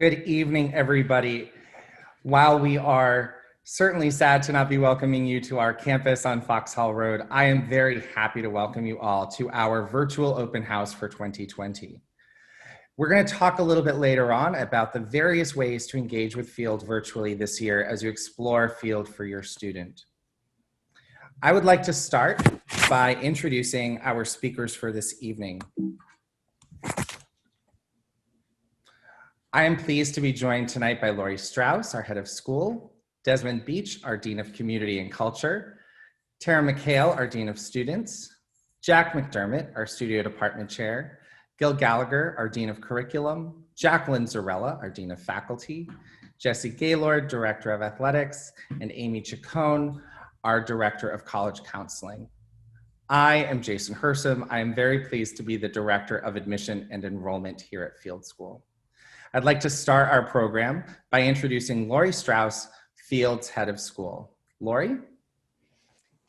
Good evening, everybody. While we are certainly sad to not be welcoming you to our campus on Foxhall Road, I am very happy to welcome you all to our virtual open house for 2020. We're going to talk a little bit later on about the various ways to engage with Field virtually this year as you explore Field for your student. I would like to start by introducing our speakers for this evening. I am pleased to be joined tonight by Lori Strauss, our head of school, Desmond Beach, our Dean of Community and Culture, Tara McHale, our Dean of Students, Jack McDermott, our Studio Department Chair, Gil Gallagher, our Dean of Curriculum, Jacqueline Zarella, our Dean of Faculty, Jesse Gaylord, Director of Athletics, and Amy Chacon, our Director of College Counseling. I am Jason Hersom. I am very pleased to be the Director of Admission and Enrollment here at Field School. I'd like to start our program by introducing Lori Strauss, Field's head of school. Lori?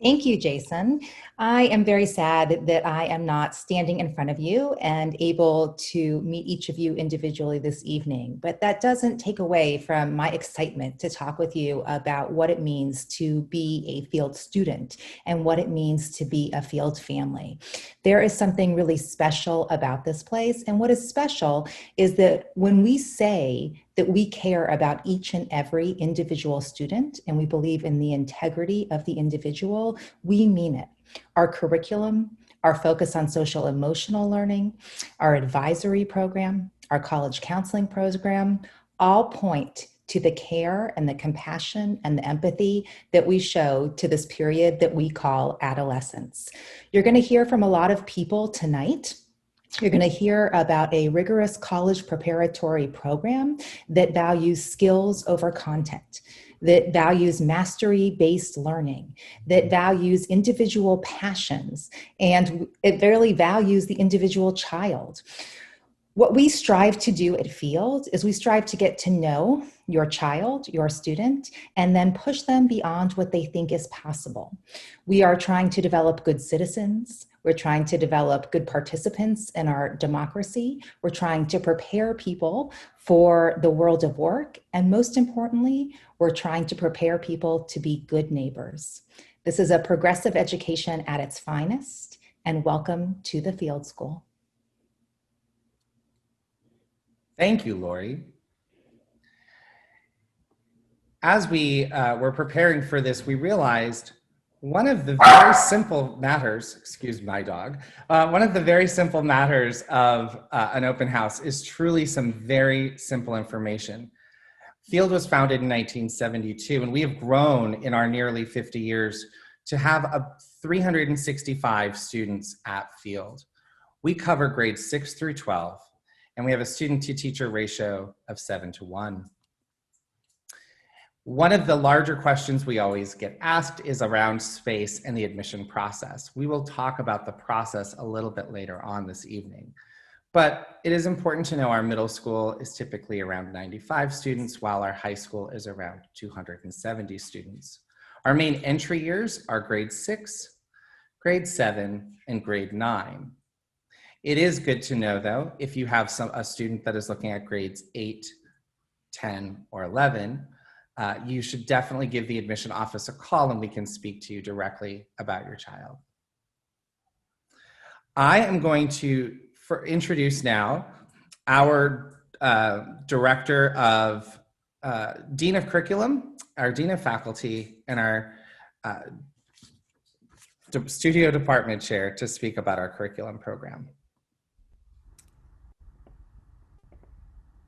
Thank you, Jason. I am very sad that I am not standing in front of you and able to meet each of you individually this evening, but that doesn't take away from my excitement to talk with you about what it means to be a Field student and what it means to be a Field family. There is something really special about this place, and what is special is that when we say that we care about each and every individual student and we believe in the integrity of the individual, we mean it. Our curriculum, our focus on social emotional learning, our advisory program, our college counseling program, all point to the care and the compassion and the empathy that we show to this period that we call adolescence. You're going to hear from a lot of people tonight. You're going to hear about a rigorous college preparatory program that values skills over content, that values mastery-based learning, that values individual passions, and it really values the individual child. What we strive to do at Field is we strive to get to know your child, your student, and then push them beyond what they think is possible. We are trying to develop good citizens. We're trying to develop good participants in our democracy. We're trying to prepare people for the world of work. And most importantly, we're trying to prepare people to be good neighbors. This is a progressive education at its finest, and welcome to the Field School. Thank you, Lori. As we were preparing for this, we realized one of the very simple matters, excuse my dog, one of the very simple matters of an open house is truly some very simple information. Field was founded in 1972, and we have grown in our nearly 50 years to have 365 students at Field. We cover grades 6 through 12, and we have a student-to-teacher ratio of 7:1. One of the larger questions we always get asked is around space and the admission process. We will talk about the process a little bit later on this evening. But it is important to know our middle school is typically around 95 students, while our high school is around 270 students. Our main entry years are grade 6, grade 7, and grade 9. It is good to know, though, if you have a student that is looking at grades 8, 10, or 11, you should definitely give the admission office a call and we can speak to you directly about your child. I am going to introduce now our Director of Dean of Curriculum, our Dean of Faculty, and our Studio Department Chair to speak about our curriculum program.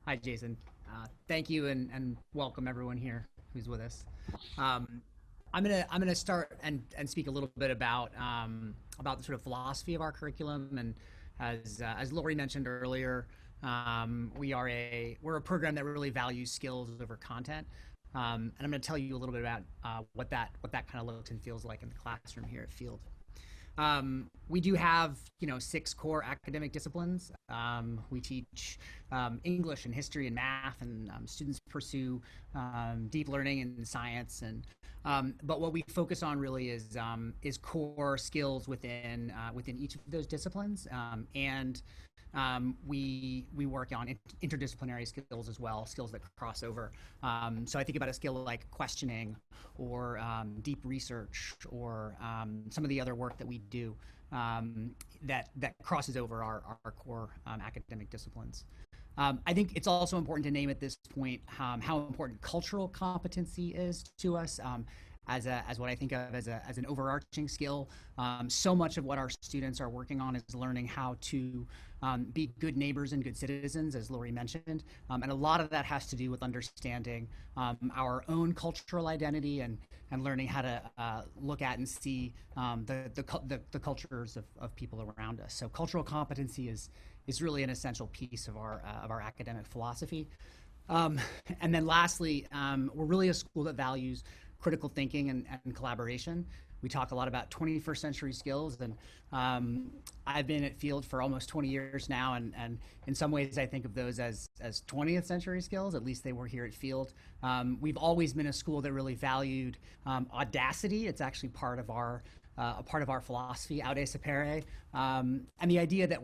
Hi, Jason. Thank you and welcome everyone here who's with us. I'm gonna start and speak a little bit about the sort of philosophy of our curriculum. And as Lori mentioned earlier, we're a program that really values skills over content. And I'm gonna tell you a little bit about what that kind of looks and feels like in the classroom here at Field. We do have, 6 core academic disciplines. We teach English and history and math, and students pursue deep learning and science. But what we focus on really is core skills within each of those disciplines, and we work on interdisciplinary skills as well, skills that cross over. So I think about a skill like questioning or deep research or some of the other work that we do that crosses over our core academic disciplines. I think it's also important to name at this point how important cultural competency is to us. As what I think of as an overarching skill. So much of what our students are working on is learning how to be good neighbors and good citizens, as Lori mentioned. And a lot of that has to do with understanding our own cultural identity and learning how to look at and see the cultures of people around us. So cultural competency is really an essential piece of our academic philosophy. And then lastly, we're really a school that values critical thinking and collaboration. We talk a lot about 21st century skills, and I've been at Field for almost 20 years now, and in some ways I think of those as 20th century skills. At least they were here at Field. We've always been a school that really valued audacity. It's actually part of our philosophy, aude sapere, and the idea that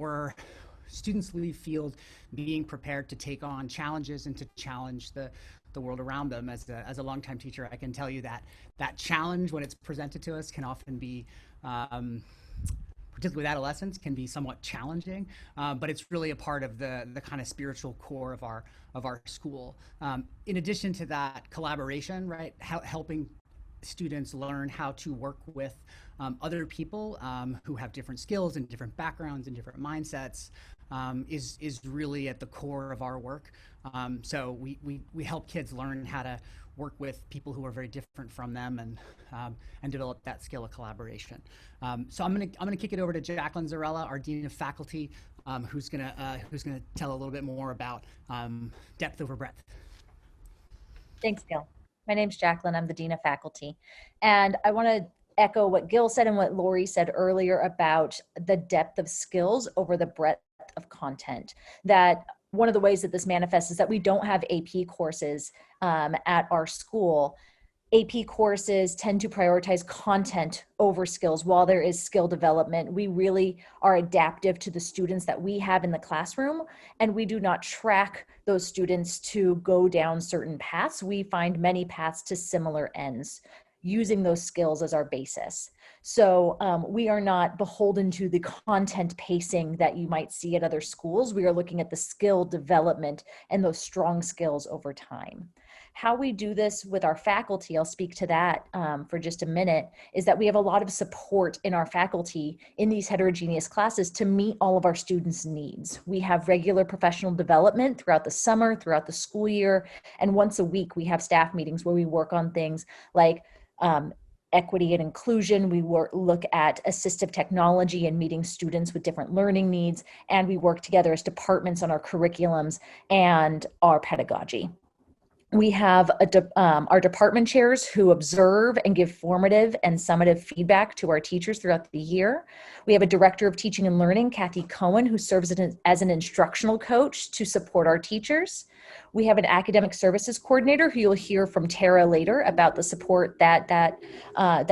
students leave Field being prepared to take on challenges and to challenge the world around them. As a longtime teacher, I can tell you that challenge, when it's presented to us, can often be, particularly with adolescents, can be somewhat challenging. But it's really a part of the kind of spiritual core of our school. In addition to that, collaboration, right? Helping students learn how to work with other people who have different skills and different backgrounds and different mindsets is really at the core of our work. So we help kids learn how to work with people who are very different from them and develop that skill of collaboration. So I'm gonna kick it over to Jacqueline Zarella, our Dean of Faculty, who's gonna tell a little bit more about depth over breadth. Thanks, Gil. My name's Jacqueline. I'm the Dean of Faculty. And I want to echo what Gil said and what Lori said earlier about the depth of skills over the breadth of content. That one of the ways that this manifests is that we don't have AP courses at our school. AP courses tend to prioritize content over skills. While there is skill development, we really are adaptive to the students that we have in the classroom, and we do not track those students to go down certain paths. We find many paths to similar ends, using those skills as our basis. So we are not beholden to the content pacing that you might see at other schools. We are looking at the skill development and those strong skills over time. How we do this with our faculty, I'll speak to that for just a minute, is that we have a lot of support in our faculty in these heterogeneous classes to meet all of our students' needs. We have regular professional development throughout the summer, throughout the school year, and once a week we have staff meetings where we work on things like equity and inclusion. We look at assistive technology and meeting students with different learning needs, and we work together as departments on our curriculums and our pedagogy. We have our department chairs who observe and give formative and summative feedback to our teachers throughout the year. We have a director of teaching and learning, Kathy Cohen, who serves as an instructional coach to support our teachers. We have an academic services coordinator who you'll hear from Tara later about the support that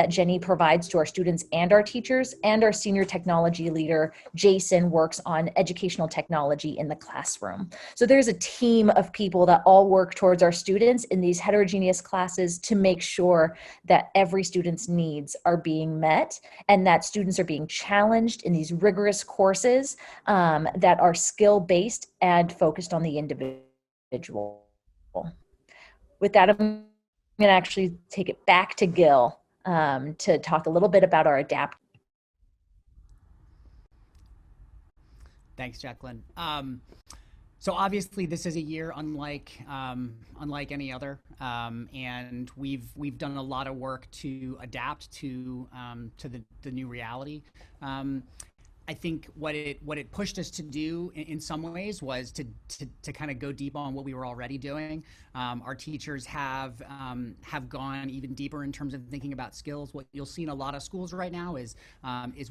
Jenny provides to our students and our teachers. And our senior technology leader, Jason, works on educational technology in the classroom. So there's a team of people that all work towards our students in these heterogeneous classes to make sure that every student's needs are being met and that students are being challenged in these rigorous courses that are skill-based and focused on the individual. With that, I'm going to actually take it back to Gil to talk a little bit about our adapt. Thanks, Jacqueline. So obviously, this is a year unlike any other, and we've done a lot of work to adapt to the new reality. I think what it pushed us to do in some ways was to kind of go deep on what we were already doing. Our teachers have gone even deeper in terms of thinking about skills. What you'll see in a lot of schools right now is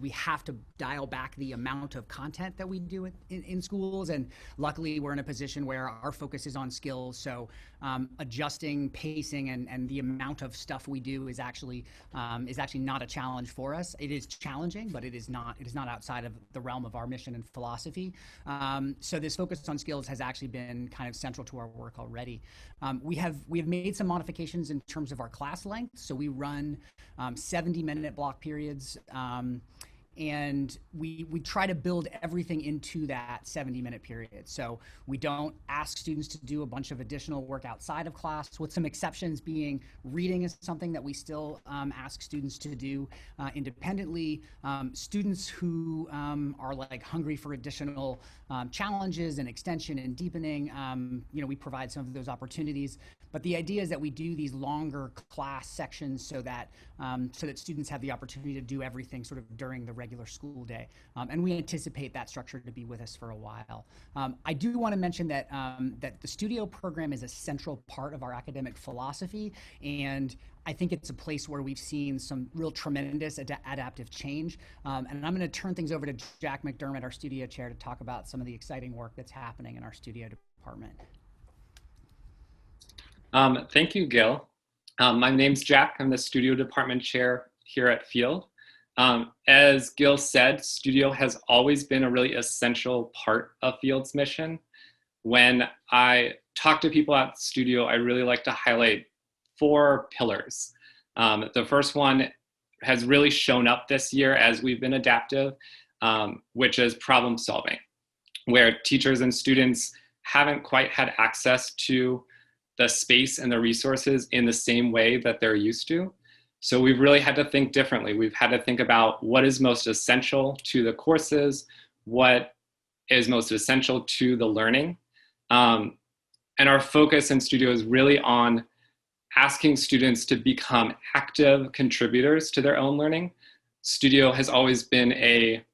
we have to dial back the amount of content that we do in schools, and luckily we're in a position where our focus is on skills. So adjusting pacing and the amount of stuff we do is actually not a challenge for us. It is challenging, but it is not outside of the realm of our mission and philosophy. So this focus on skills has actually been kind of central to our work already. We have made some modifications in terms of our class length. So we run 70-minute block periods. And we try to build everything into that 70-minute period. So we don't ask students to do a bunch of additional work outside of class, with some exceptions being reading is something that we still ask students to do independently. Students who are like hungry for additional challenges and extension and deepening, we provide some of those opportunities. But the idea is that we do these longer class sections so that students have the opportunity to do everything sort of during the regular school day. And we anticipate that structure to be with us for a while. I do want to mention that the studio program is a central part of our academic philosophy, and I think it's a place where we've seen some real tremendous adaptive change. And I'm going to turn things over to Jack McDermott, our studio chair, to talk about some of the exciting work that's happening in our studio department. Thank you, Gil. My name's Jack. I'm the studio department chair here at Field. As Gil said, studio has always been a really essential part of Field's mission. When I talk to people at studio, I really like to highlight 4 pillars. The first one has really shown up this year as we've been adaptive, which is problem solving, where teachers and students haven't quite had access to the space and the resources in the same way that they're used to. So we've really had to think differently. We've had to think about what is most essential to the courses, what is most essential to the learning. And our focus in studio is really on asking students to become active contributors to their own learning. Studio has always been a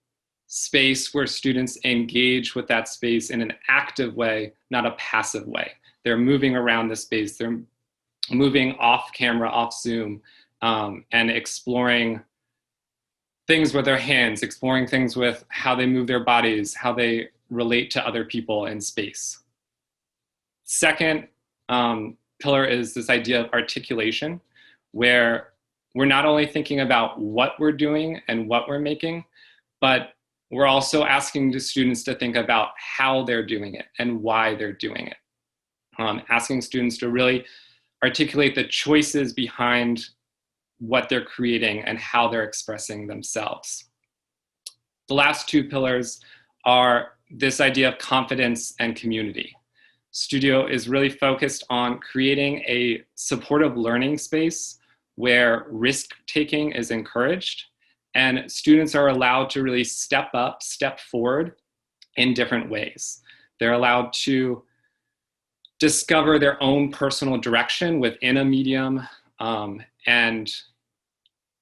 space where students engage with that space in an active way, not a passive way. They're moving around the space. They're moving off camera, off Zoom, and exploring things with their hands, exploring things with how they move their bodies, how they relate to other people in space. Second pillar is this idea of articulation, where we're not only thinking about what we're doing and what we're making, but we're also asking the students to think about how they're doing it and why they're doing it. Asking students to really articulate the choices behind what they're creating and how they're expressing themselves. The last 2 pillars are this idea of confidence and community. Studio is really focused on creating a supportive learning space where risk-taking is encouraged, and students are allowed to really step up, step forward in different ways. They're allowed to discover their own personal direction within a medium, and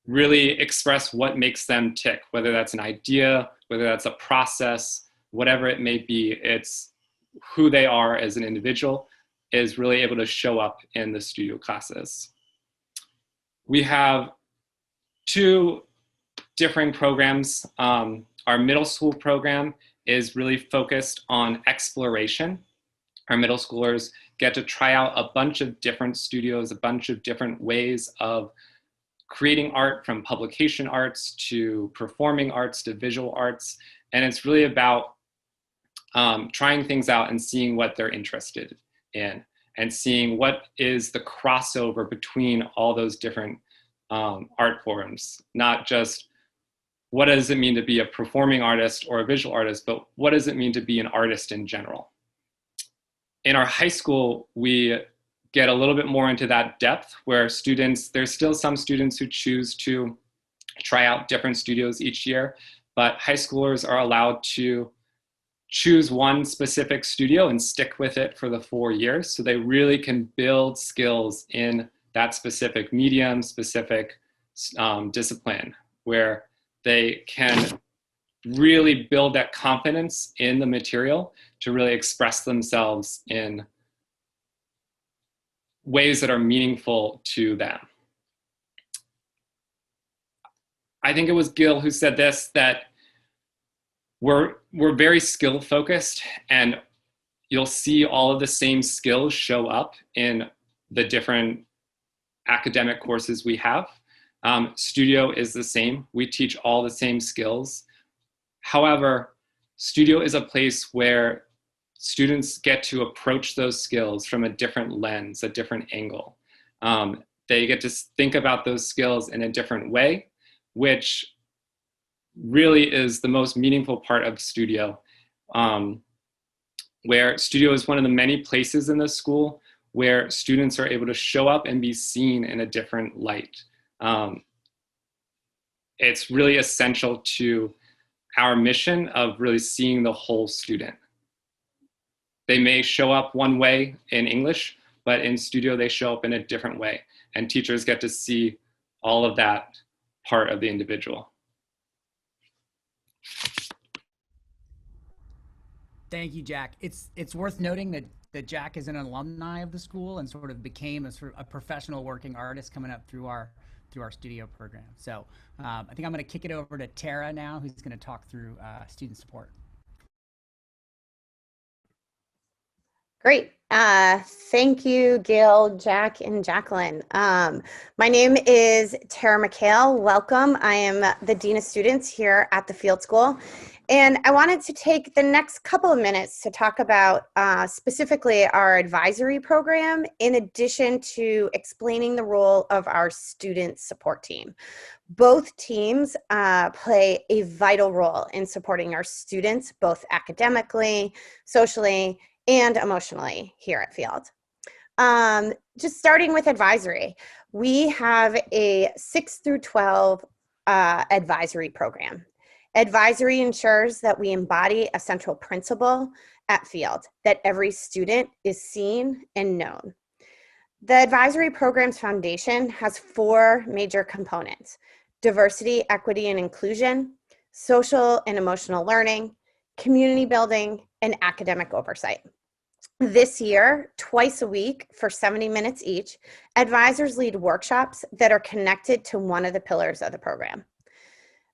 really express what makes them tick, whether that's an idea, whether that's a process, whatever it may be. It's who they are as an individual is really able to show up in the studio classes. We have 2 different programs. Our middle school program is really focused on exploration. Our middle schoolers get to try out a bunch of different studios, a bunch of different ways of creating art, from publication arts to performing arts to visual arts. And it's really about trying things out and seeing what they're interested in, and seeing what is the crossover between all those different art forms. Not just what does it mean to be a performing artist or a visual artist, but what does it mean to be an artist in general? In our high school, we get a little bit more into that depth, where there's still some students who choose to try out different studios each year, but high schoolers are allowed to choose one specific studio and stick with it for the 4 years. So they really can build skills in that specific medium, specific discipline, where they can really build that confidence in the material to really express themselves in ways that are meaningful to them. I think it was Gil who said this, that we're very skill focused, and you'll see all of the same skills show up in the different academic courses we have. Studio is the same. We teach all the same skills. However, Studio is a place where students get to approach those skills from a different lens, a different angle. They get to think about those skills in a different way, which really is the most meaningful part of Studio, where Studio is one of the many places in the school where students are able to show up and be seen in a different light. It's really essential to our mission of really seeing the whole student. They may show up one way in English, but in Studio they show up in a different way, and teachers get to see all of that part of the individual. Thank you, Jack. It's worth noting that Jack is an alumni of the school and sort of became a professional working artist coming up through our Studio program. So I think I'm going to kick it over to Tara now, who's going to talk through student support. Great. Thank you, Gil, Jack, and Jacqueline. My name is Tara McHale. Welcome. I am the Dean of Students here at the Field School. And I wanted to take the next couple of minutes to talk about specifically our advisory program, in addition to explaining the role of our student support team. Both teams play a vital role in supporting our students, both academically, socially, and emotionally here at Field. Just starting with advisory, we have a 6 through 12 advisory program. Advisory ensures that we embody a central principle at Field, that every student is seen and known. The advisory program's foundation has 4 major components: diversity, equity, and inclusion, social and emotional learning, community building, and academic oversight. This year, twice a week for 70 minutes each, advisors lead workshops that are connected to one of the pillars of the program.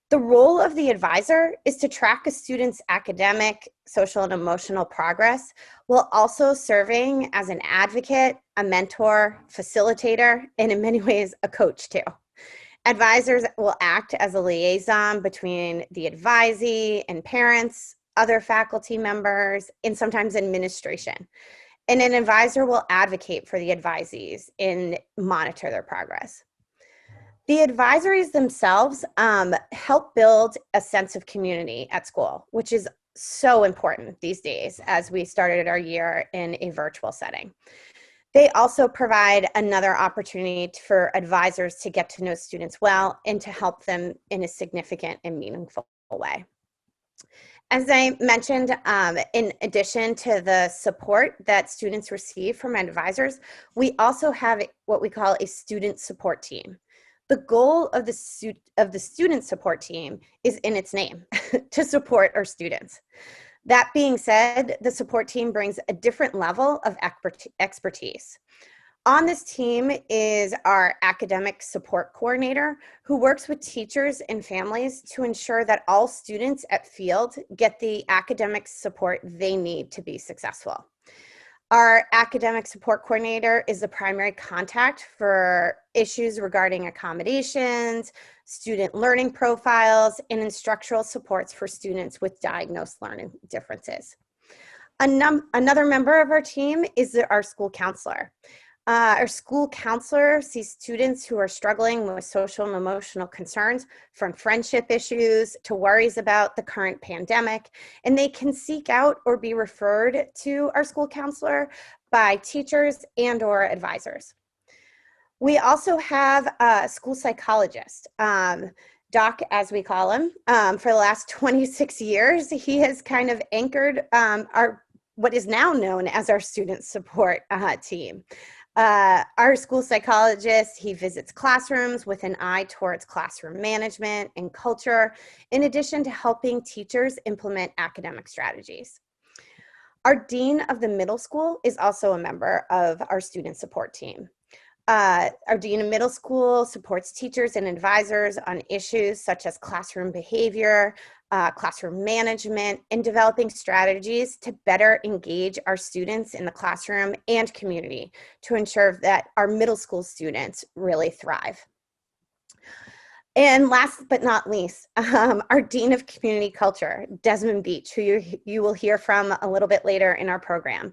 The role of the advisor is to track a student's academic, social, and emotional progress, while also serving as an advocate, a mentor, facilitator, and in many ways, a coach too. Advisors will act as a liaison between the advisee and parents, other faculty members, and sometimes administration. And an advisor will advocate for the advisees and monitor their progress. The advisories themselves help build a sense of community at school, which is so important these days as we started our year in a virtual setting. They also provide another opportunity for advisors to get to know students well and to help them in a significant and meaningful way. As I mentioned, in addition to the support that students receive from advisors, we also have what we call a student support team. The goal of the student support team is in its name, to support our students. That being said, the support team brings a different level of expertise. On this team is our academic support coordinator, who works with teachers and families to ensure that all students at Field get the academic support they need to be successful. Our academic support coordinator is the primary contact for issues regarding accommodations, student learning profiles, and instructional supports for students with diagnosed learning differences. Another member of our team is our school counselor. Our school counselor sees students who are struggling with social and emotional concerns, from friendship issues to worries about the current pandemic, and they can seek out or be referred to our school counselor by teachers and/or advisors. We also have a school psychologist, Doc, as we call him. For the last 26 years, he has kind of anchored what is now known as our student support team. Our school psychologist, he visits classrooms with an eye towards classroom management and culture, in addition to helping teachers implement academic strategies. Our dean of the middle school is also a member of our student support team. Our dean of middle school supports teachers and advisors on issues such as classroom behavior, classroom management, and developing strategies to better engage our students in the classroom and community to ensure that our middle school students really thrive. And last but not least, our Dean of Community Culture, Desmond Beach, who you will hear from a little bit later in our program.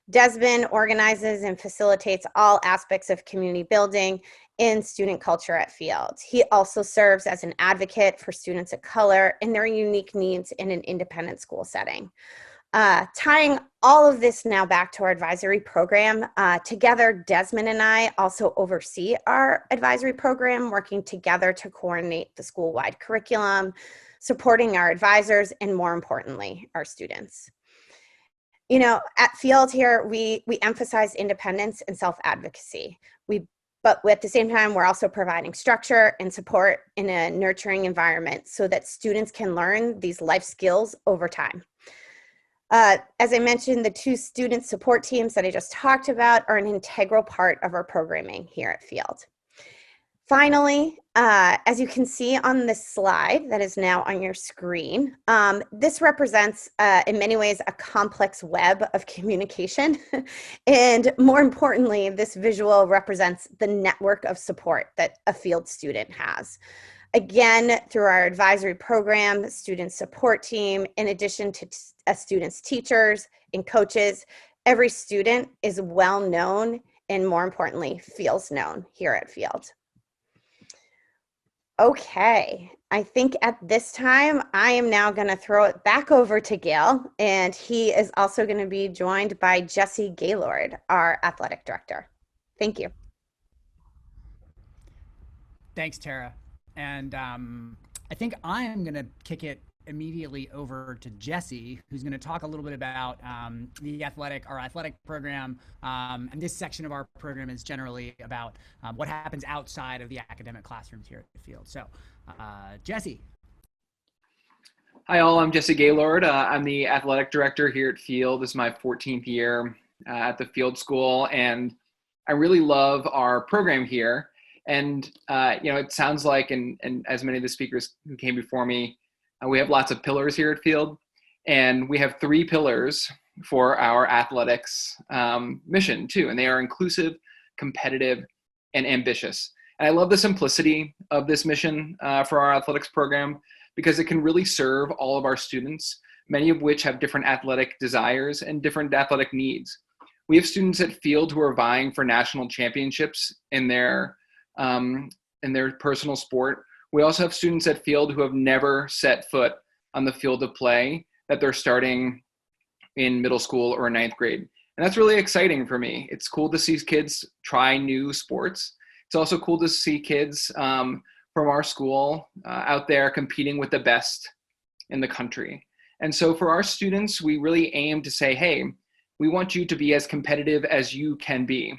Desmond organizes and facilitates all aspects of community building and student culture at Field. He also serves as an advocate for students of color and their unique needs in an independent school setting. Tying all of this now back to our advisory program, together Desmond and I also oversee our advisory program, working together to coordinate the school-wide curriculum, supporting our advisors, and more importantly, our students. You know, at Field here, we emphasize independence and self-advocacy. But at the same time, we're also providing structure and support in a nurturing environment so that students can learn these life skills over time. As I mentioned, the two student support teams that I just talked about are an integral part of our programming here at Field. Finally, as you can see on this slide that is now on your screen, this represents, in many ways, a complex web of communication. And more importantly, this visual represents the network of support that a Field student has. Again, through our advisory program, student support team, in addition to a student's teachers and coaches, every student is well known and, more importantly, feels known here at Field. Okay, I think at this time, I am now going to throw it back over to Gail, and he is also going to be joined by Jesse Gaylord, our athletic director. Thank you. Thanks, Tara. And I think I am going to kick it immediately over to Jesse, who's going to talk a little bit about our athletic program. And this section of our program is generally about what happens outside of the academic classrooms here at the Field. So, Jesse. Hi, all. I'm Jesse Gaylord. I'm the athletic director here at Field. This is my 14th year at the Field School, and I really love our program here. And, you know, it sounds like, and as many of the speakers who came before me, we have lots of pillars here at Field, and we have 3 pillars for our athletics mission too. And they are inclusive, competitive, and ambitious. And I love the simplicity of this mission for our athletics program, because it can really serve all of our students, many of which have different athletic desires and different athletic needs. We have students at Field who are vying for national championships in their personal sport. We also have students at Field who have never set foot on the field of play, that they're starting in middle school or 9th grade. And that's really exciting for me. It's cool to see kids try new sports. It's also cool to see kids from our school out there competing with the best in the country. And so for our students, we really aim to say, hey, we want you to be as competitive as you can be.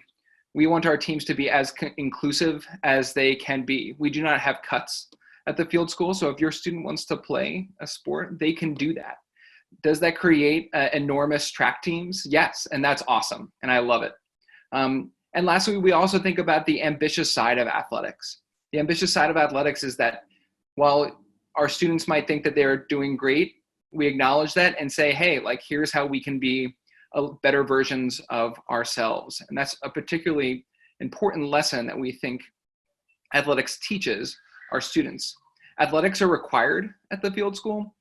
We want our teams to be as inclusive as they can be. We do not have cuts at the Field School, so if your student wants to play a sport, they can do that. Does that create enormous track teams? Yes, and that's awesome, and I love it. And lastly, we also think about the ambitious side of athletics. The ambitious side of athletics is that while our students might think that they're doing great, we acknowledge that and say, hey, like, here's how we can be better versions of ourselves. And that's a particularly important lesson that we think athletics teaches our students. Athletics are required at the Field School.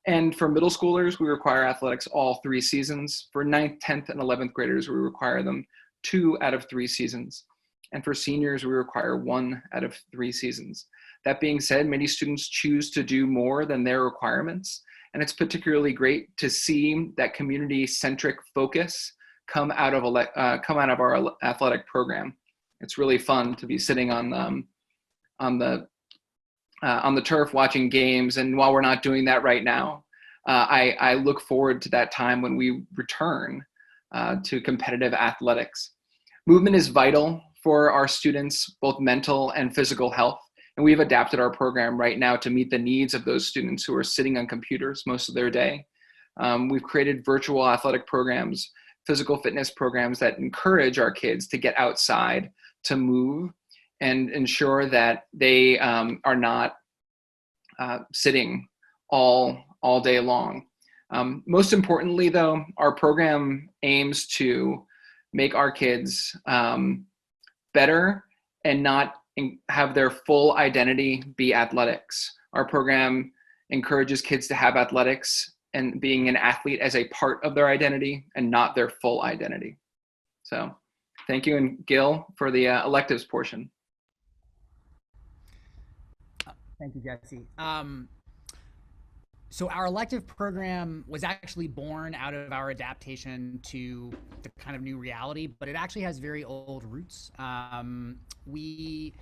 And for middle schoolers, we require athletics all 3 seasons. For 9th, 10th, and 11th graders, we require them 2 out of 3 seasons. And for seniors, we require 1 out of 3 seasons. That being said, many students choose to do more than their requirements. And it's particularly great to see that community-centric focus come out of our athletic program. It's really fun to be sitting on the turf watching games. And while we're not doing that right now, I look forward to that time when we return to competitive athletics. Movement is vital for our students, both mental and physical health. And we've adapted our program right now to meet the needs of those students who are sitting on computers most of their day. We've created virtual athletic programs, physical fitness programs that encourage our kids to get outside, to move, and ensure that they are not sitting all day long. Most importantly, though, our program aims to make our kids better and not have their full identity be athletics. Our program encourages kids to have athletics and being an athlete as a part of their identity and not their full identity. So thank you, and Gil, for the electives portion. Thank you, Jesse. So our elective program was actually born out of our adaptation to the kind of new reality, but it actually has very old roots. And it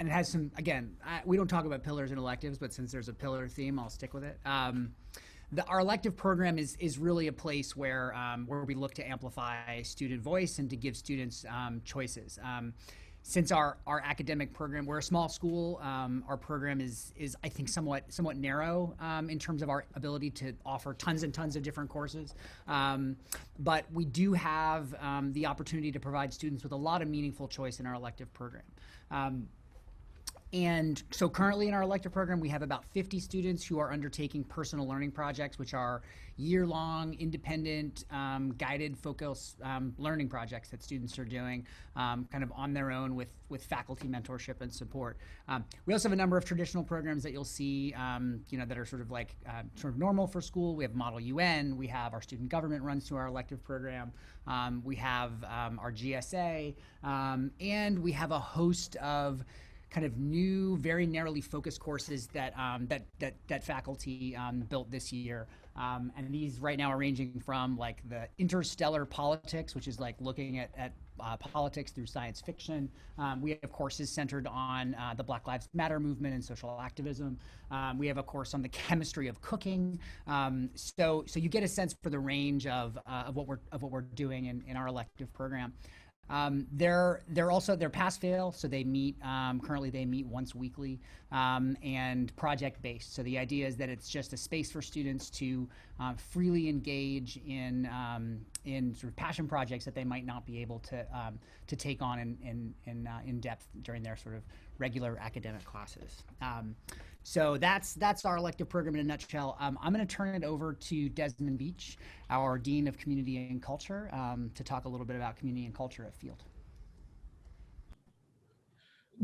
has some, again, we don't talk about pillars and electives, but since there's a pillar theme, I'll stick with it. Our elective program is really a place where we look to amplify student voice and to give students choices. Since our academic program, we're a small school, our program is I think somewhat narrow in terms of our ability to offer tons and tons of different courses. But we do have the opportunity to provide students with a lot of meaningful choice in our elective program. And so currently in our elective program, we have about 50 students who are undertaking personal learning projects, which are year-long, independent, guided focus learning projects that students are doing kind of on their own with faculty mentorship and support. We also have a number of traditional programs that you'll see that are sort of normal for school. We have Model UN, we have our student government runs through our elective program, we have our GSA, and we have a host of kind of new, very narrowly focused courses that faculty built this year. And these right now are ranging from like the interstellar politics, which is like looking at politics through science fiction. We have courses centered on the Black Lives Matter movement and social activism. We have a course on the chemistry of cooking. So you get a sense for the range of what we're doing in our elective program. They're pass fail, so they meet currently they meet once weekly, and project based. So the idea is that it's just a space for students to freely engage in sort of passion projects that they might not be able to take on in depth during their sort of regular academic classes. So that's our elective program in a nutshell. I'm going to turn it over to Desmond Beach, our Dean of Community and Culture, to talk a little bit about community and culture at Field.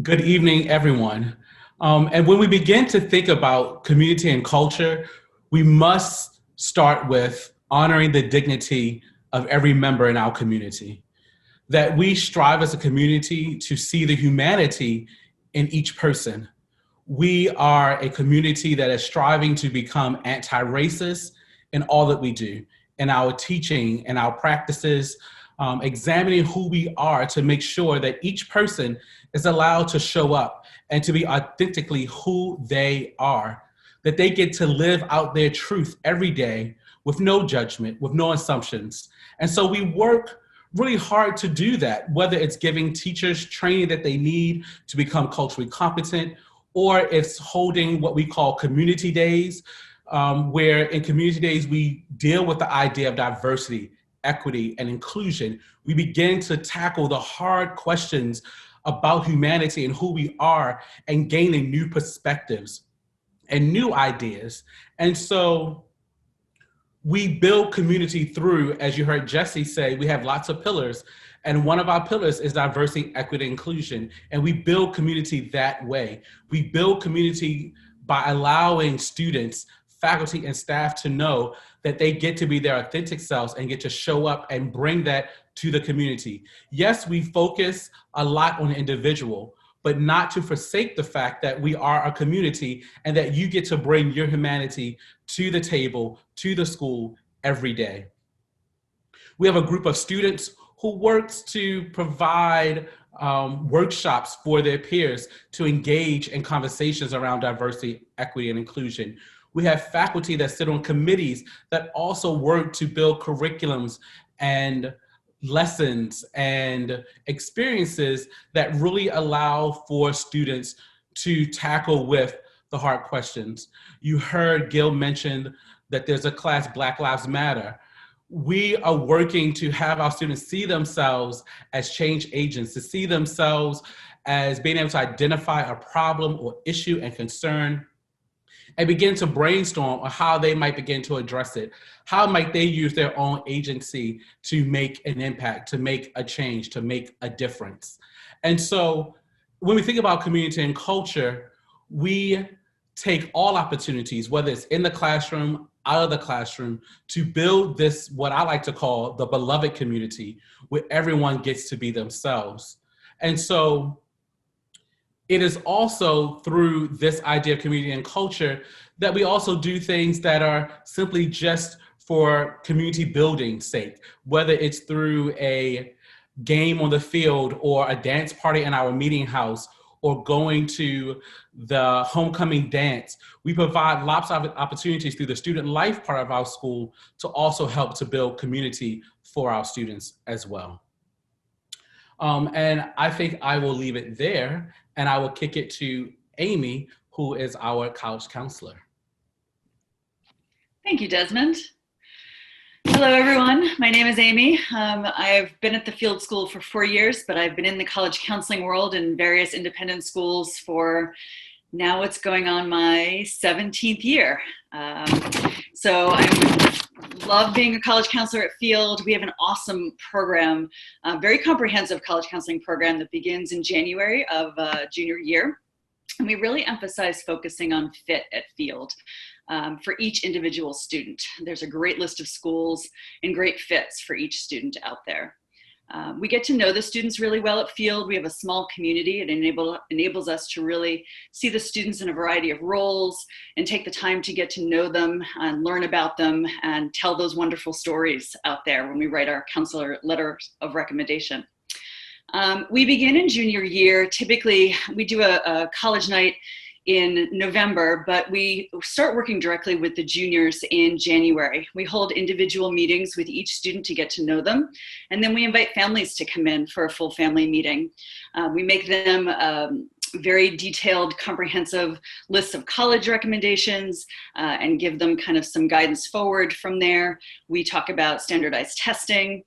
Good evening, everyone. And when we begin to think about community and culture, we must start with honoring the dignity of every member in our community. That we strive as a community to see the humanity in each person. We are a community that is striving to become anti-racist in all that we do, in our teaching, in our practices, examining who we are to make sure that each person is allowed to show up and to be authentically who they are, that they get to live out their truth every day with no judgment, with no assumptions. And so we work really hard to do that, whether it's giving teachers training that they need to become culturally competent, or it's holding what we call community days, where in community days, we deal with the idea of diversity, equity, and inclusion. We begin to tackle the hard questions about humanity and who we are and gaining new perspectives and new ideas. And so we build community through, as you heard Jesse say, we have lots of pillars. And one of our pillars is diversity, equity, inclusion. And we build community that way. We build community by allowing students, faculty, and staff to know that they get to be their authentic selves and get to show up and bring that to the community. Yes, we focus a lot on the individual, but not to forsake the fact that we are a community and that you get to bring your humanity to the table, to the school every day. We have a group of students who works to provide workshops for their peers to engage in conversations around diversity, equity, and inclusion. We have faculty that sit on committees that also work to build curriculums and lessons and experiences that really allow for students to tackle with the hard questions. You heard Gil mention that there's a class, Black Lives Matter. We are working to have our students see themselves as change agents, to see themselves as being able to identify a problem or issue and concern and begin to brainstorm on how they might begin to address it. How might they use their own agency to make an impact, to make a change, to make a difference? And so when we think about community and culture, we take all opportunities, whether it's in the classroom, out of the classroom, to build this, what I like to call the beloved community, where everyone gets to be themselves. And so it is also through this idea of community and culture that we also do things that are simply just for community building's sake, whether it's through a game on the field or a dance party in our meeting house or going to the homecoming dance. We provide lots of opportunities through the student life part of our school to also help to build community for our students as well. And I think I will leave it there, and I will kick it to Amy, who is our college counselor. Thank you, Desmond. Hello, everyone. My name is Amy. I've been at the Field School for 4 years, but I've been in the college counseling world in various independent schools for now what's going on my 17th year. So I love being a college counselor at Field. We have an awesome program, a very comprehensive college counseling program that begins in January of junior year. And we really emphasize focusing on fit at Field. For each individual student. There's a great list of schools and great fits for each student out there. We get to know the students really well at Field. We have a small community. It enables us to really see the students in a variety of roles and take the time to get to know them and learn about them and tell those wonderful stories out there when we write our counselor letters of recommendation. We begin in junior year. Typically, we do a college night in November, but we start working directly with the juniors in January. We hold individual meetings with each student to get to know them, and then we invite families to come in for a full family meeting. We make them very detailed, comprehensive lists of college recommendations and give them kind of some guidance forward from there. We talk about standardized testing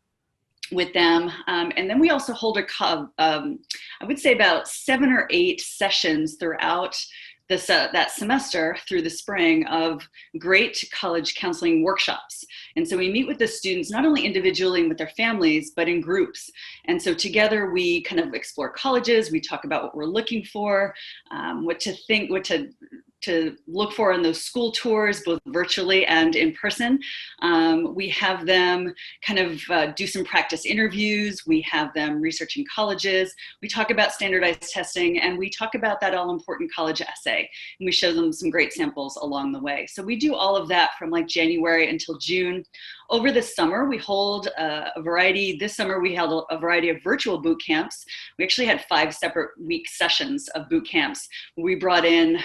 with them. And then we also hold I would say about 7 or 8 sessions throughout this, that semester through the spring of great college counseling workshops. And so we meet with the students, not only individually and with their families, but in groups. And so together we kind of explore colleges, we talk about what we're looking for, what to think, what to look for in those school tours, both virtually and in person. We have them kind of do some practice interviews. We have them researching colleges. We talk about standardized testing, and we talk about that all-important college essay. And we show them some great samples along the way. So we do all of that from like January until June. Over the summer, we hold a variety. This summer, we held a variety of virtual boot camps. We actually had 5 separate week sessions of boot camps. We brought in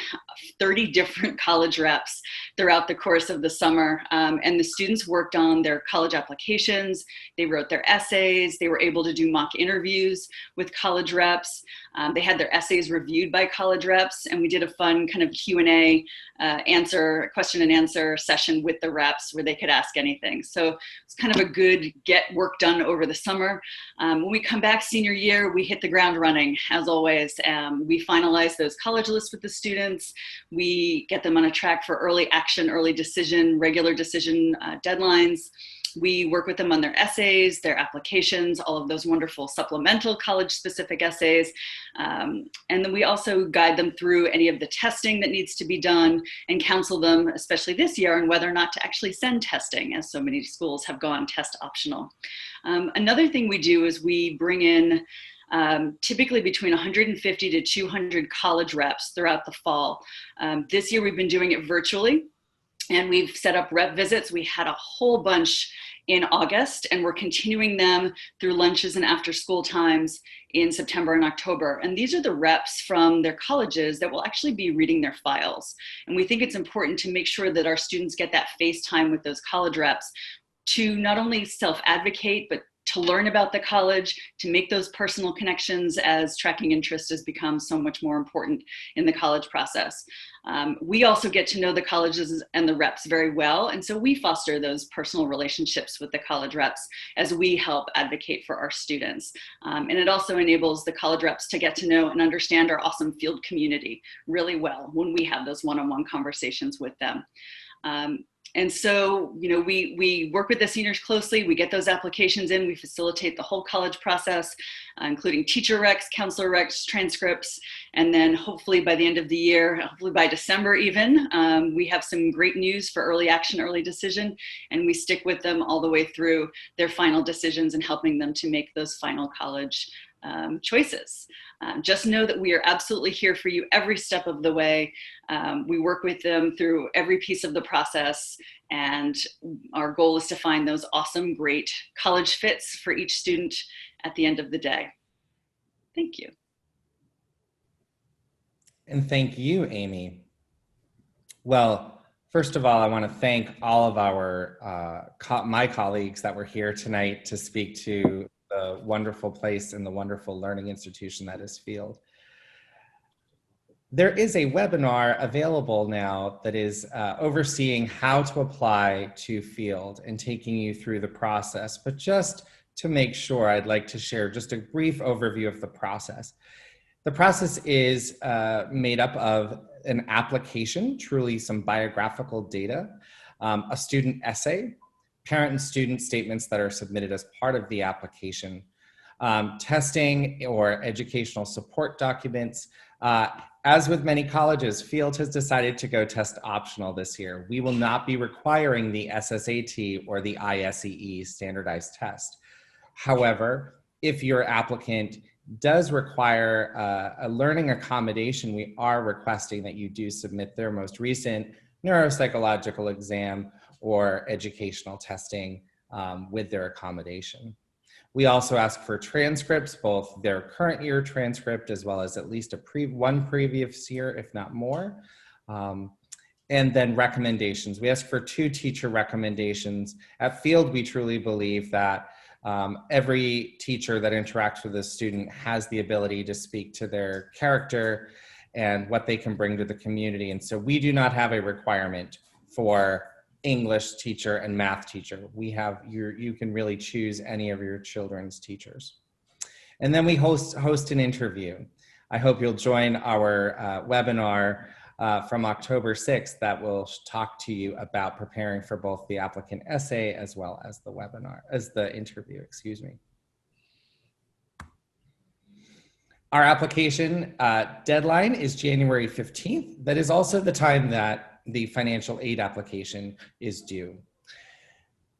30 different college reps throughout the course of the summer. And the students worked on their college applications. They wrote their essays. They were able to do mock interviews with college reps. They had their essays reviewed by college reps. And we did a fun kind of Q&A question and answer session with the reps where they could ask anything. So it's kind of a good get work done over the summer. When we come back senior year, we hit the ground running, as always. We finalize those college lists with the students. We get them on a track for early action, early decision, regular decision deadlines. We work with them on their essays, their applications, all of those wonderful supplemental college-specific essays. And then we also guide them through any of the testing that needs to be done and counsel them, especially this year, on whether or not to actually send testing, as so many schools have gone test optional. Another thing we do is we bring in typically between 150 to 200 college reps throughout the fall. This year we've been doing it virtually. And we've set up rep visits. We had a whole bunch in August, and we're continuing them through lunches and after school times in September and October. And these are the reps from their colleges that will actually be reading their files. And we think it's important to make sure that our students get that face time with those college reps to not only self-advocate, but to learn about the college, to make those personal connections as tracking interest has become so much more important in the college process. We also get to know the colleges and the reps very well, and so we foster those personal relationships with the college reps as we help advocate for our students. And it also enables the college reps to get to know and understand our awesome field community really well when we have those one-on-one conversations with them. And so, you know, we work with the seniors closely, we get those applications in, we facilitate the whole college process, including teacher recs, counselor recs, transcripts, and then hopefully by the end of the year, hopefully by December even, we have some great news for early action, early decision, and we stick with them all the way through their final decisions and helping them to make those final college choices. Just know that we are absolutely here for you every step of the way. We work with them through every piece of the process, and our goal is to find those awesome, great college fits for each student at the end of the day. Thank you. And thank you, Amy. Well, first of all, I want to thank all of our my colleagues that were here tonight to speak to the wonderful place and the wonderful learning institution that is Field. There is a webinar available now that is overseeing how to apply to Field and taking you through the process. But just to make sure, I'd like to share just a brief overview of the process. The process is made up of an application, truly some biographical data, a student essay, parent and student statements that are submitted as part of the application, testing or educational support documents. As with many colleges, Field has decided to go test optional this year. We will not be requiring the SSAT or the ISEE standardized test. However, if your applicant does require a learning accommodation, we are requesting that you do submit their most recent neuropsychological exam or educational testing with their accommodation. We also ask for transcripts, both their current year transcript as well as at least one previous year, if not more. And then recommendations. We ask for 2 teacher recommendations. At Field, we truly believe that every teacher that interacts with a student has the ability to speak to their character and what they can bring to the community. And so we do not have a requirement for English teacher and math teacher. We have you can really choose any of your children's teachers. And then we host an interview. I hope you'll join our webinar from October 6th that will talk to you about preparing for both the applicant essay as well as the webinar, as the interview, excuse me. Our application deadline is January 15th. That is also the time that the financial aid application is due.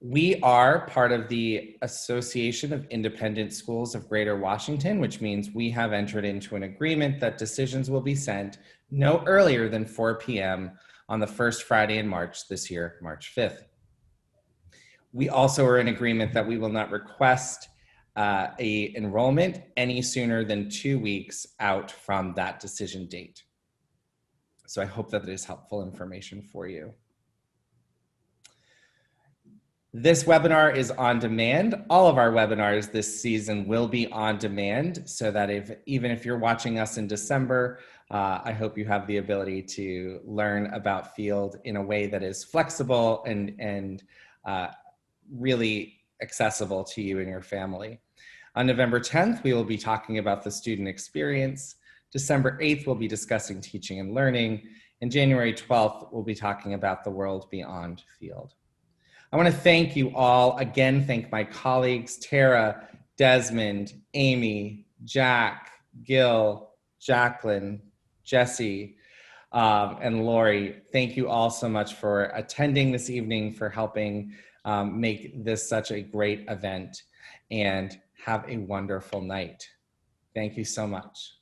We are part of the Association of Independent Schools of Greater Washington, which means we have entered into an agreement that decisions will be sent no earlier than 4 p.m. on the first Friday in March this year, March 5th. We also are in agreement that we will not request a enrollment any sooner than 2 weeks out from that decision date. So I hope that is helpful information for you. This webinar is on demand. All of our webinars this season will be on demand so that even if you're watching us in December, I hope you have the ability to learn about Field in a way that is flexible and really accessible to you and your family. On November 10th, we will be talking about the student experience. December 8th, we'll be discussing teaching and learning. And January 12th, we'll be talking about the world beyond Field. I want to thank you all. Again, thank my colleagues, Tara, Desmond, Amy, Jack, Gil, Jacqueline, Jesse, and Lori. Thank you all so much for attending this evening, for helping make this such a great event, and have a wonderful night. Thank you so much.